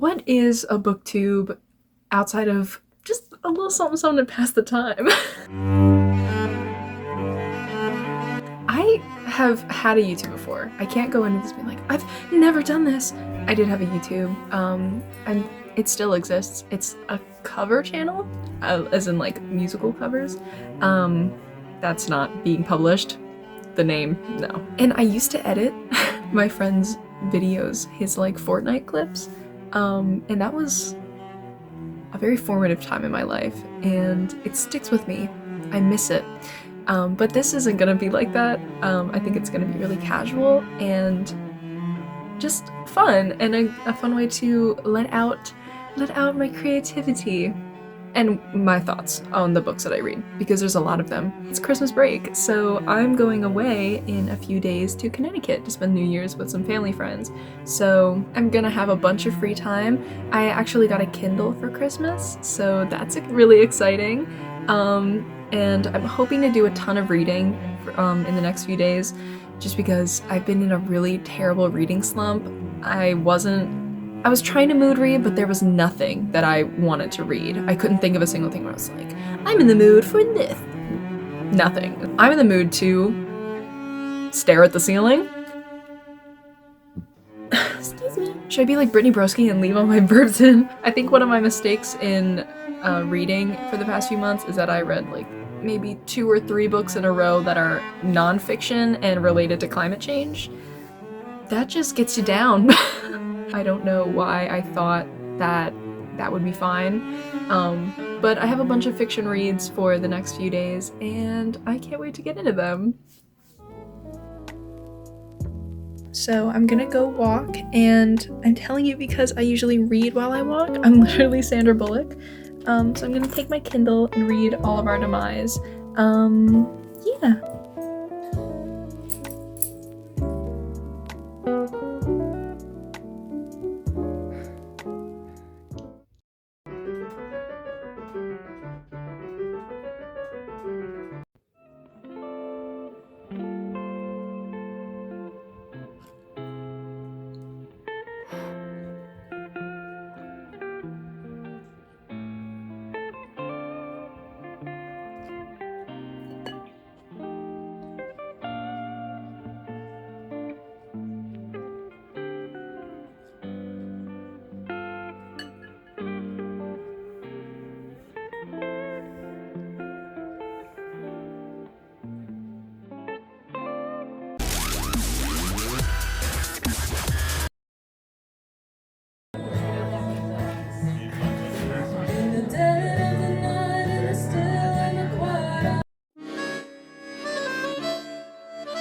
What is a booktube outside of just a little something to pass the time? I have had a YouTube before. I can't go into this being like, I've never done this. I did have a YouTube, and it still exists. It's a cover channel, as in like musical covers. That's not being published. The name, no. And I used to edit my friend's videos, his like Fortnite clips, and that was a very formative time in my life, and it sticks with me. I miss it. But this isn't gonna be like that. I think it's gonna be really casual and just fun, and a fun way to let out my creativity and my thoughts on the books that I read, because there's a lot of them. It's Christmas break, so I'm going away in a few days to Connecticut to spend New Year's with some family friends. So I'm gonna have a bunch of free time. I actually got a Kindle for Christmas, so that's really exciting. And I'm hoping to do a ton of reading in the next few days, just because I've been in a really terrible reading slump. I was trying to mood read, but there was nothing that I wanted to read. I couldn't think of a single thing where I was like, I'm in the mood for this. Nothing. I'm in the mood to stare at the ceiling. Excuse me. Should I be like Brittany Broski and leave all my burps in? I think one of my mistakes in reading for the past few months is that I read like maybe 2 or 3 books in a row that are nonfiction and related to climate change. That just gets you down. I don't know why I thought that would be fine, but I have a bunch of fiction reads for the next few days, and I can't wait to get into them. So I'm gonna go walk, and I'm telling you because I usually read while I walk. I'm literally Sandra Bullock. So I'm gonna take my Kindle and read all of Our Demise. Yeah.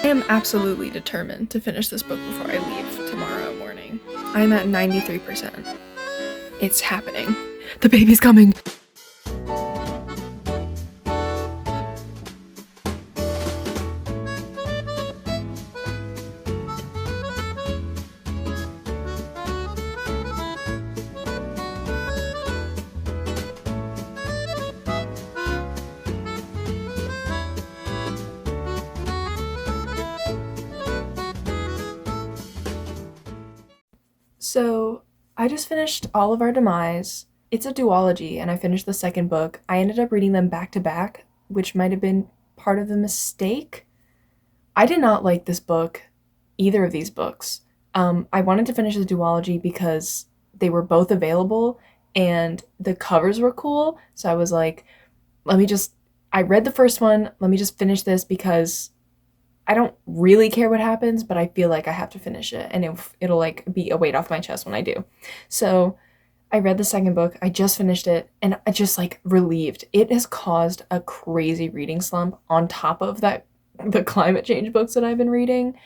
I am absolutely determined to finish this book before I leave tomorrow morning. I'm at 93%. It's happening. The baby's coming! So, I just finished all of Our Demise. It's a duology, and I finished the second book. I ended up reading them back to back, which might have been part of the mistake. I did not like this book, either of these books. I wanted to finish the duology because they were both available, and the covers were cool, so I was like, I read the first one, let me just finish this because I don't really care what happens, but I feel like I have to finish it, and it'll like be a weight off my chest when I do. So I read the second book, I just finished it, and I just like relieved. It has caused a crazy reading slump on top of the climate change books that I've been reading.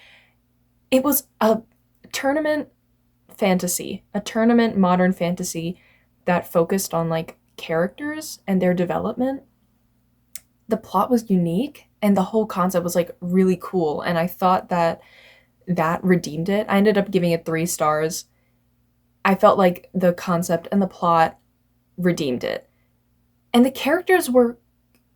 It was a tournament modern fantasy that focused on like characters and their development. The plot was unique and the whole concept was like really cool, and I thought that redeemed it. I ended up giving it 3 stars. I felt like the concept and the plot redeemed it. And the characters were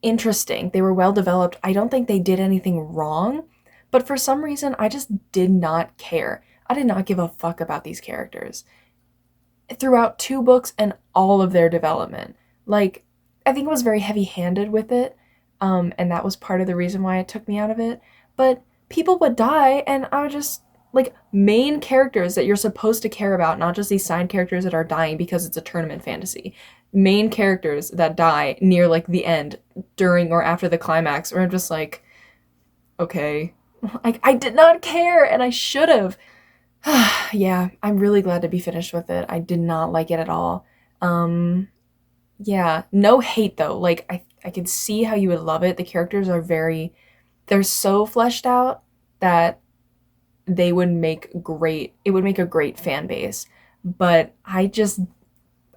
interesting. They were well developed. I don't think they did anything wrong, but for some reason I just did not care. I did not give a fuck about these characters. throughout 2 books and all of their development. Like, I think it was very heavy handed with it, and that was part of the reason why it took me out of it. But people would die, and I would just like main characters that you're supposed to care about, not just these side characters that are dying because it's a tournament fantasy. Main characters that die near like the end, during or after the climax, or I'm just like, okay, like I did not care, and I should have. Yeah, I'm really glad to be finished with it. I did not like it at all. Um, yeah, no hate though. Like I can see how you would love it. The characters are they're so fleshed out that they would make great it would make a great fan base. But I just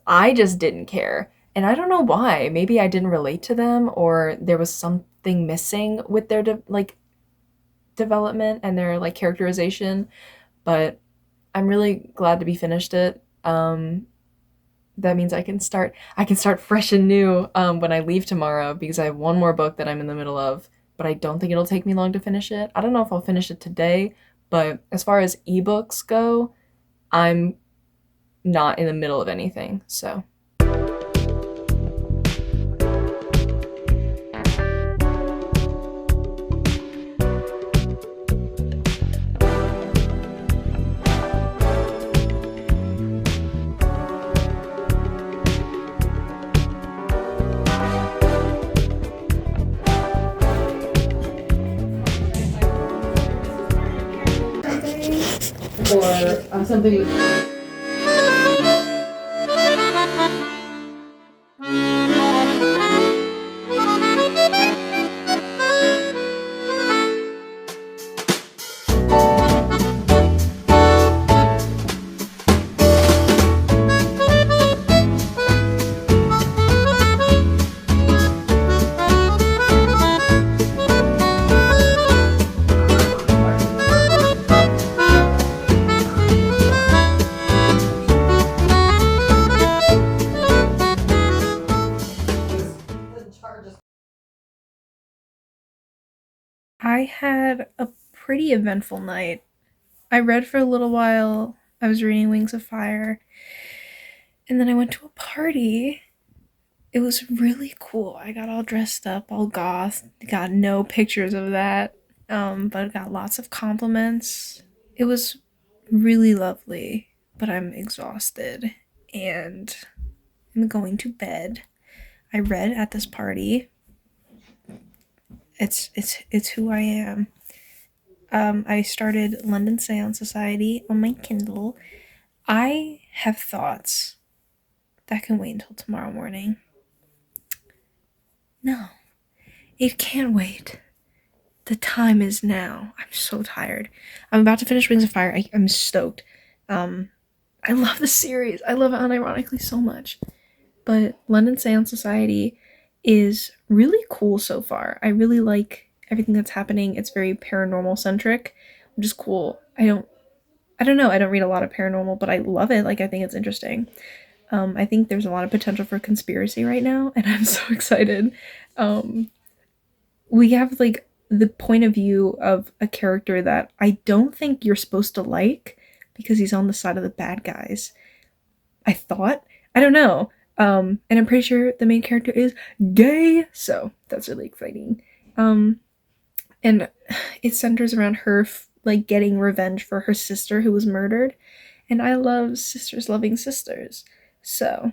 didn't care. And I don't know why. Maybe I didn't relate to them, or there was something missing with their development and their like characterization, but I'm really glad to be finished it. That means I can start fresh and new when I leave tomorrow, because I have one more book that I'm in the middle of, but I don't think it'll take me long to finish it. I don't know if I'll finish it today, but as far as ebooks go, I'm not in the middle of anything. So or something. I had a pretty eventful night. I read for a little while. I was reading Wings of Fire, and then I went to a party. It was really cool. I got all dressed up, all goth. Got no pictures of that, but got lots of compliments. It was really lovely, but I'm exhausted and I'm going to bed. I read at this party. It's who I am. I started London Séance Society on my Kindle. I have thoughts that can wait until tomorrow morning. No, it can't wait. The time is now. I'm so tired. I'm about to finish Wings of Fire. I'm stoked. Um, I love the series. I love it unironically so much. But London Séance Society is really cool so far. I really like everything that's happening. It's very paranormal centric, which is cool. I don't know. I don't read a lot of paranormal, but I love it. Like I think it's interesting. I think there's a lot of potential for conspiracy right now, and I'm so excited. Um, we have like the point of view of a character that I don't think you're supposed to like because he's on the side of the bad guys. I thought. I don't know. And I'm pretty sure the main character is gay, so that's really exciting. Um, and it centers around her like getting revenge for her sister who was murdered, and I love sisters loving sisters. So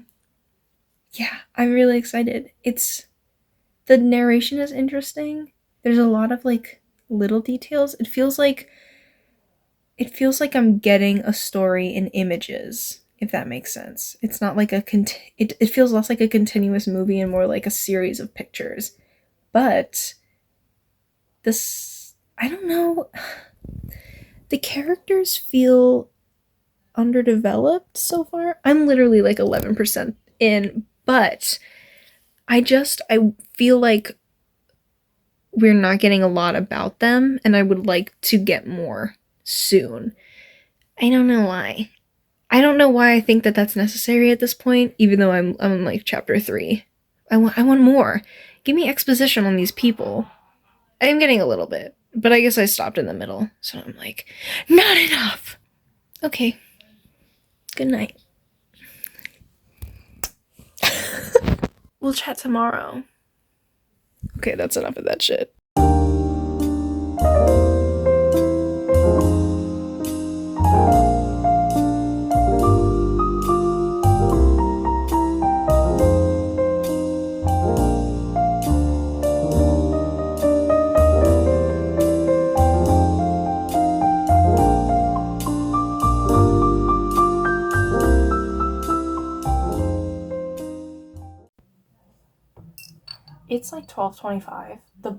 yeah, I'm really excited. It's the narration is interesting. There's a lot of like little details. It feels like I'm getting a story in images, if that makes sense. It's not like it feels less like a continuous movie and more like a series of pictures. But this I don't know, the characters feel underdeveloped so far. I'm literally like 11% in, but I feel like we're not getting a lot about them, and I would like to get more soon. I don't know why. I don't know why I think that that's necessary at this point, even though I'm in like chapter 3. I want more. Give me exposition on these people. I am getting a little bit, but I guess I stopped in the middle, so I'm like, not enough. Okay. Good night. We'll chat tomorrow. Okay, that's enough of that shit. It's like 12:25. The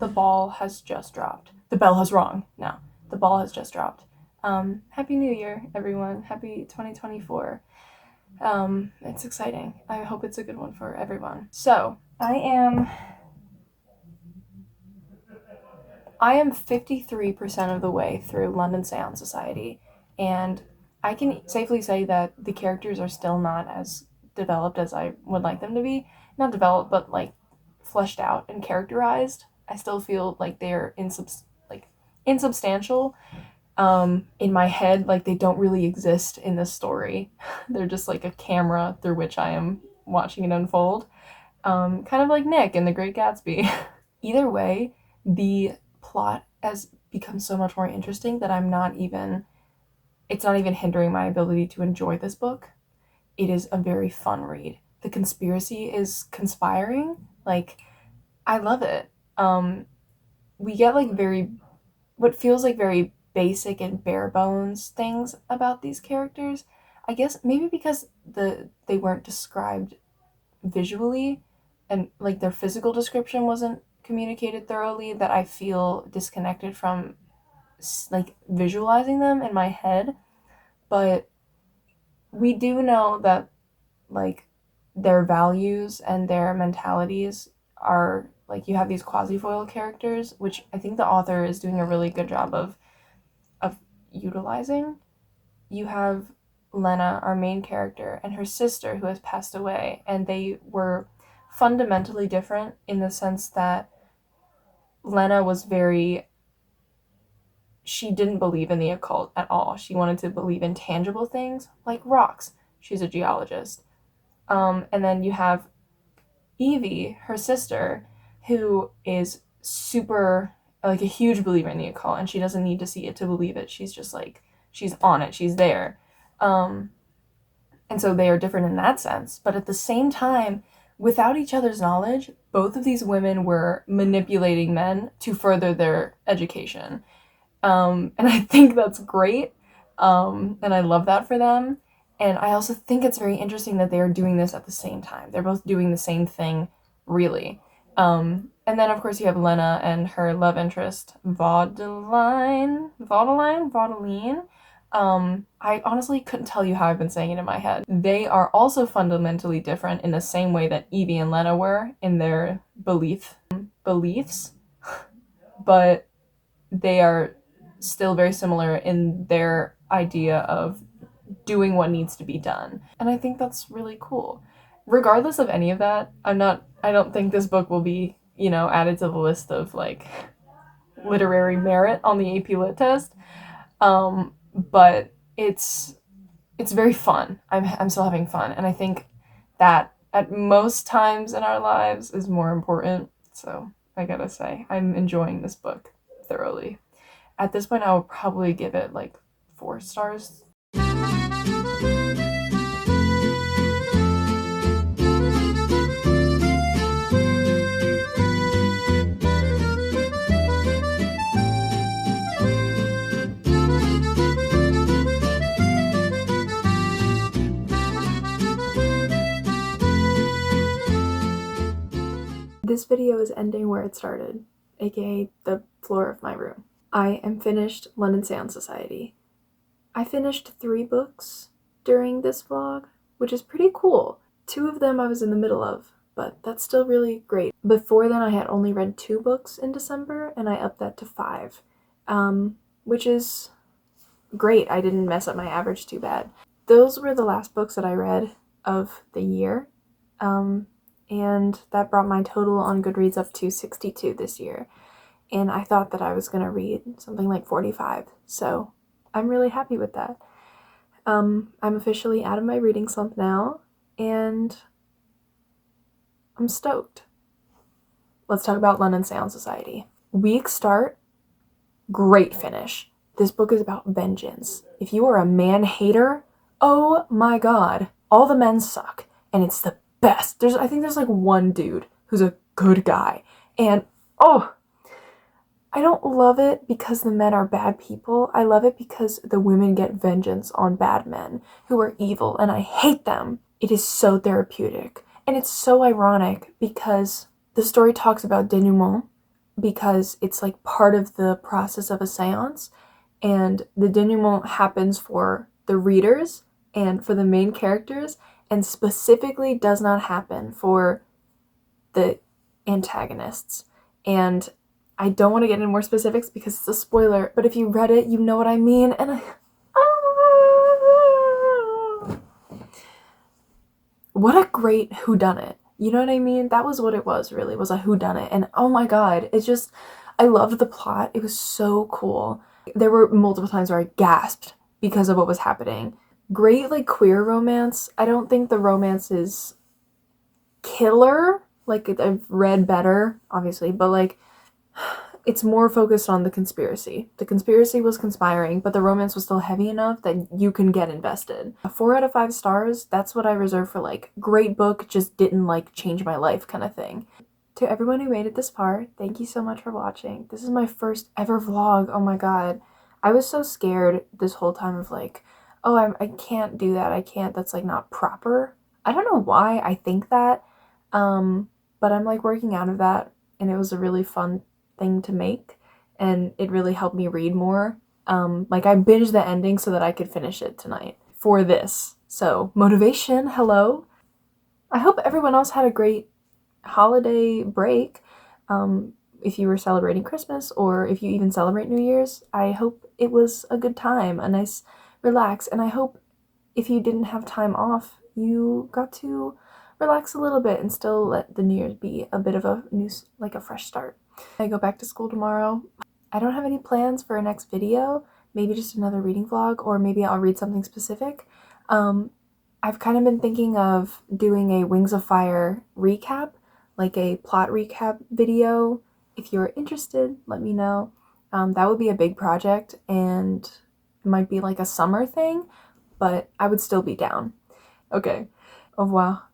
ball has just dropped. The bell has rung. No, the ball has just dropped. Happy New Year, everyone. Happy 2024. It's exciting. I hope it's a good one for everyone. So, I am 53% of the way through London Séance Society, and I can safely say that the characters are still not as developed as I would like them to be. Not developed, but like fleshed out and characterized. I still feel like they're insubstantial. In my head, like they don't really exist in this story. They're just like a camera through which I am watching it unfold. Kind of like Nick in The Great Gatsby. Either way, the plot has become so much more interesting that it's not even hindering my ability to enjoy this book. It is a very fun read. The conspiracy is conspiring. Like, I love it. We get like what feels like very basic and bare bones things about these characters. I guess maybe because they weren't described visually and like their physical description wasn't communicated thoroughly, that I feel disconnected from like visualizing them in my head. But we do know that like their values and their mentalities are like, you have these quasi-foil characters, which I think the author is doing a really good job of utilizing. You have Lena, our main character, and her sister who has passed away, and they were fundamentally different in the sense that Lena was she didn't believe in the occult at all. She wanted to believe in tangible things like rocks. She's a geologist. And then you have Evie, her sister, who is super, like, a huge believer in the occult, and she doesn't need to see it to believe it. She's just like, she's on it, she's there. And so they are different in that sense. But at the same time, without each other's knowledge, both of these women were manipulating men to further their education. And I think that's great. And I love that for them. And I also think it's very interesting that they are doing this at the same time. They're both doing the same thing, really. And then, of course, you have Lena and her love interest, Vaudeline. I honestly couldn't tell you how I've been saying it in my head. They are also fundamentally different in the same way that Evie and Lena were in their beliefs, but they are still very similar in their idea of doing what needs to be done. And I think that's really cool. Regardless of any of that, I don't think this book will be, added to the list of like literary merit on the AP Lit test. But it's very fun. I'm still having fun, and I think that at most times in our lives is more important. So I gotta say, I'm enjoying this book thoroughly. At this point, I would probably give it like 4 stars. This video is ending where it started, aka the floor of my room. I am finished London Séance Society. I finished 3 books during this vlog, which is pretty cool. 2 of them I was in the middle of, but that's still really great. Before then I had only read 2 books in December, and I upped that to 5, which is great. I didn't mess up my average too bad. Those were the last books that I read of the year, and that brought my total on Goodreads up to 62 this year. And I thought that I was going to read something like 45, so I'm really happy with that. I'm officially out of my reading slump now, and I'm stoked. Let's talk about London Séance Society. Week start, great finish. This book is about vengeance. If you are a man hater, oh my god, all the men suck, and it's the best. I think there's like one dude who's a good guy, and oh, I don't love it because the men are bad people. I love it because the women get vengeance on bad men who are evil, and I hate them. It is so therapeutic, and it's so ironic because the story talks about denouement, because it's like part of the process of a seance, and the denouement happens for the readers and for the main characters, and specifically does not happen for the antagonists. And I don't want to get into more specifics because it's a spoiler, but if you read it, you know what I mean. And what a great whodunit. You know what I mean? That was what it was, really, was a whodunit. And oh my god, I loved the plot. It was so cool. There were multiple times where I gasped because of what was happening. Great, like, queer romance. I don't think the romance is killer. Like, I've read better, obviously, but, like, it's more focused on the conspiracy. The conspiracy was conspiring, but the romance was still heavy enough that you can get invested. 4 out of 5 stars, that's what I reserve for, like, great book, just didn't, like, change my life kind of thing. To everyone who made it this far, thank you so much for watching. This is my first ever vlog, oh my god. I was so scared this whole time of, like, oh, I can't do that, that's, like, not proper. I don't know why I think that, but I'm, like, working out of that, and it was a really fun thing to make, and it really helped me read more. Like, I binged the ending so that I could finish it tonight for this. So, motivation, hello. I hope everyone else had a great holiday break. If you were celebrating Christmas, or if you even celebrate New Year's, I hope it was a good time, a nice relax, and I hope if you didn't have time off, you got to relax a little bit and still let the New Year's be a bit of a a fresh start. I go back to school tomorrow. I don't have any plans for a next video, maybe just another reading vlog, or maybe I'll read something specific. I've kind of been thinking of doing a Wings of Fire recap, like a plot recap video. If you're interested, let me know. That would be a big project, and it might be like a summer thing, but I would still be down. Okay, au revoir.